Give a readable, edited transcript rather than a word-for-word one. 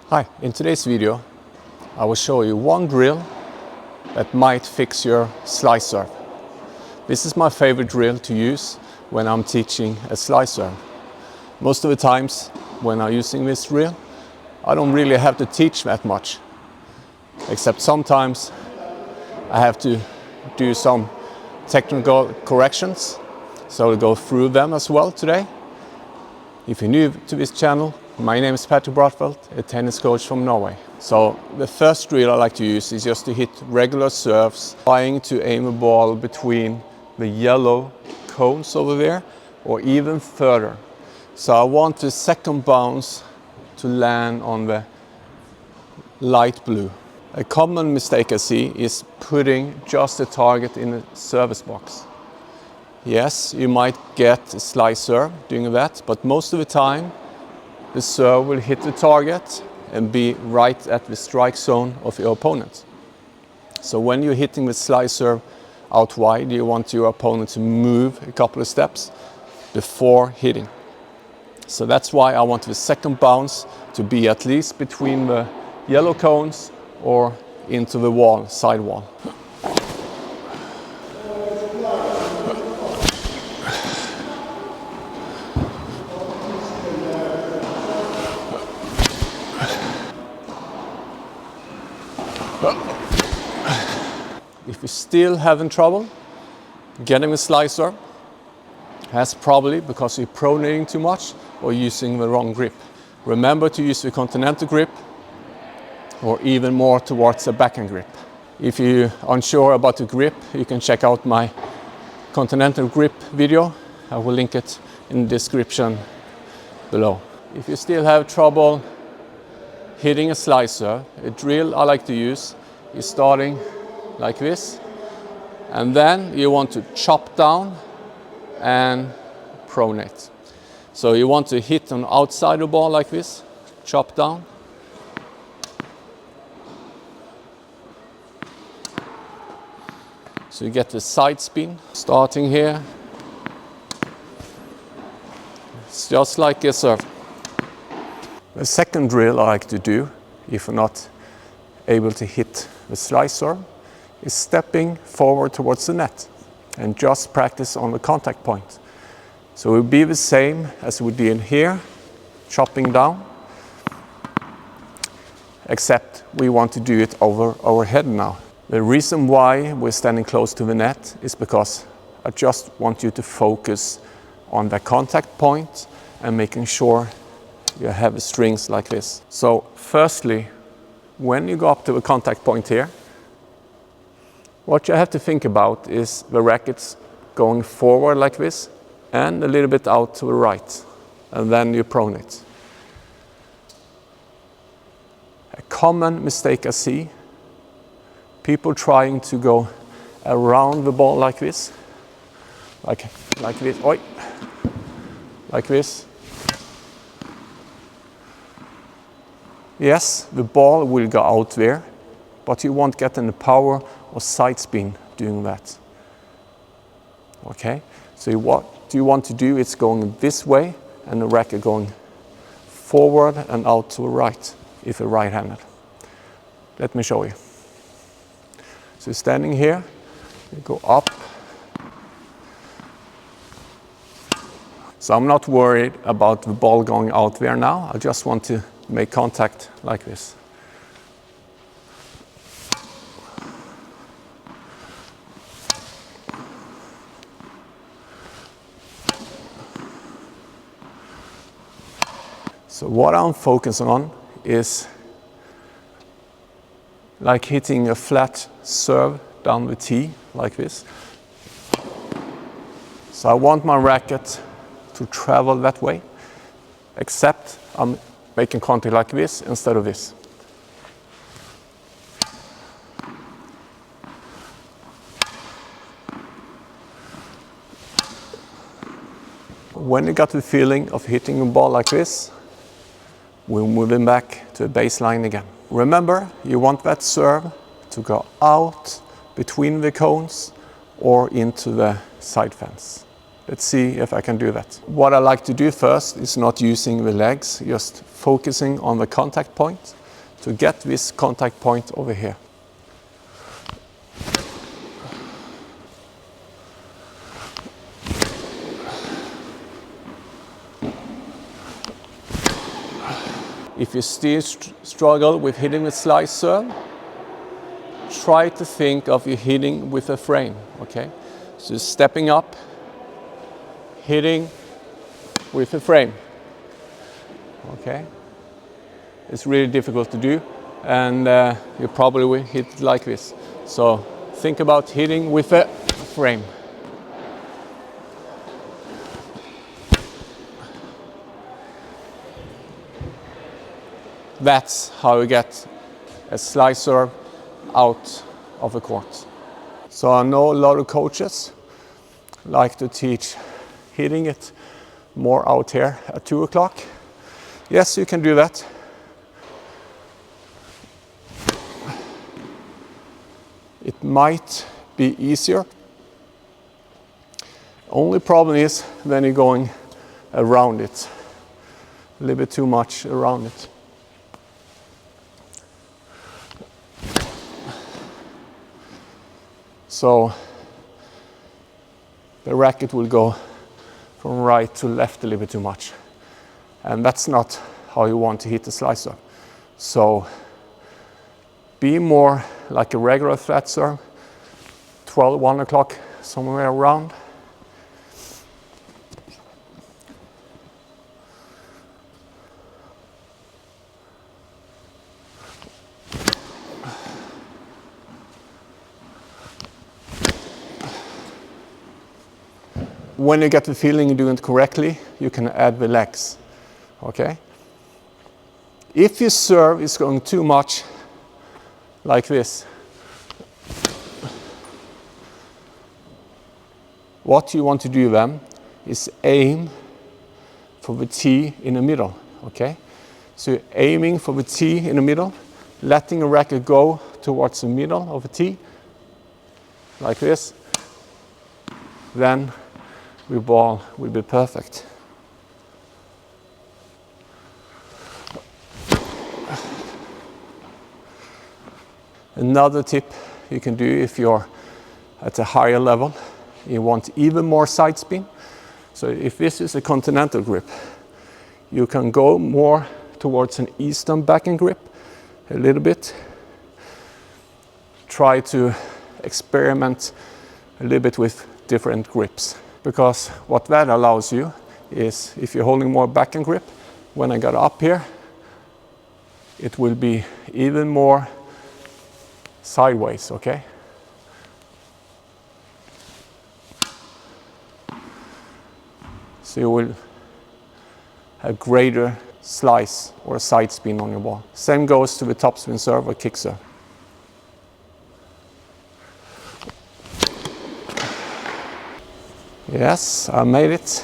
Hi, in today's video I will show you one drill that might fix your slice serve. This is my favorite drill to use when I'm teaching a slice serve. Most of the times when I'm using this drill I don't really have to teach that much, except sometimes I have to do some technical corrections, so I'll go through them as well today. If you're new to this channel, my name is Patrik Broddfelt, a tennis coach from Norway. So the first drill I like to use is just to hit regular serves, trying to aim a ball between the yellow cones over there or even further. So I want the second bounce to land on the light blue. A common mistake I see is putting just a target in the service box. Yes, you might get a slice serve doing that, but most of the time the serve will hit the target and be right at the strike zone of your opponent. So when you're hitting the slice serve out wide, you want your opponent to move a couple of steps before hitting. So that's why I want the second bounce to be at least between the yellow cones or into the wall, side wall. If you're still having trouble getting the slice serve, that's probably because you're pronating too much or using the wrong grip. Remember to use the continental grip or even more towards the backhand grip. If you're unsure about the grip, you can check out my continental grip video. I will link it in the description below. If you still have trouble hitting a slice serve, a drill I like to use is starting like this, and then you want to chop down and pronate. So you want to hit on the outside of the ball like this, chop down, so you get the side spin starting here. It's just like a serve. The second drill I like to do, if you're not able to hit the slice serve, is stepping forward towards the net and just practice on the contact point. So it will be the same as we did here, chopping down, except we want to do it over our head now. The reason why we're standing close to the net is because I just want you to focus on the contact point and making sure you have the strings like this. So firstly, when you go up to the contact point here, what you have to think about is the rackets going forward like this and a little bit out to the right, and then you pronate. A common mistake I see, people trying to go around the ball like this, like this, oi, like this. Yes, the ball will go out there, but you won't get any power or side spin doing that. Okay, so what you want to do is going this way and the racket going forward and out to the right if you're right-handed. Let me show you. So you're standing here, you go up. So I'm not worried about the ball going out there now. I just want to make contact like this. So what I'm focusing on is like hitting a flat serve down the tee like this. So I want my racket to travel that way, except I'm making contact like this instead of this. When you got the feeling of hitting a ball like this, we're moving back to the baseline again. Remember, you want that serve to go out between the cones or into the side fence. Let's see if I can do that. What I like to do first is not using the legs, just focusing on the contact point to get this contact point over here. If you still struggle with hitting with slice serve, try to think of you hitting with a frame, okay? So stepping up, hitting with a frame, okay? It's really difficult to do, and you probably will hit it like this. So think about hitting with a frame. That's how you get a slice serve out of the court. So I know a lot of coaches like to teach hitting it more out here at 2 o'clock. Yes, you can do that. It might be easier. Only problem is when you're going around it, a little bit too much around it. So the racket will go from right to left a little bit too much. And that's not how you want to hit the slice serve. So be more like a regular flat serve, 1 o'clock, somewhere around. When you get the feeling you're doing it correctly, you can add the legs, okay? If your serve is going too much like this, what you want to do then is aim for the tee in the middle, okay? So you're aiming for the tee in the middle, letting the racket go towards the middle of the tee, like this. Then your ball will be perfect. Another tip you can do if you're at a higher level, you want even more side spin. So if this is a continental grip, you can go more towards an eastern backhand grip a little bit. Try to experiment a little bit with different grips. Because what that allows you is, if you're holding more backhand grip, when I got up here, it will be even more sideways, okay? So you will have greater slice or side spin on your ball. Same goes to the topspin serve or kick serve. Yes, I made it.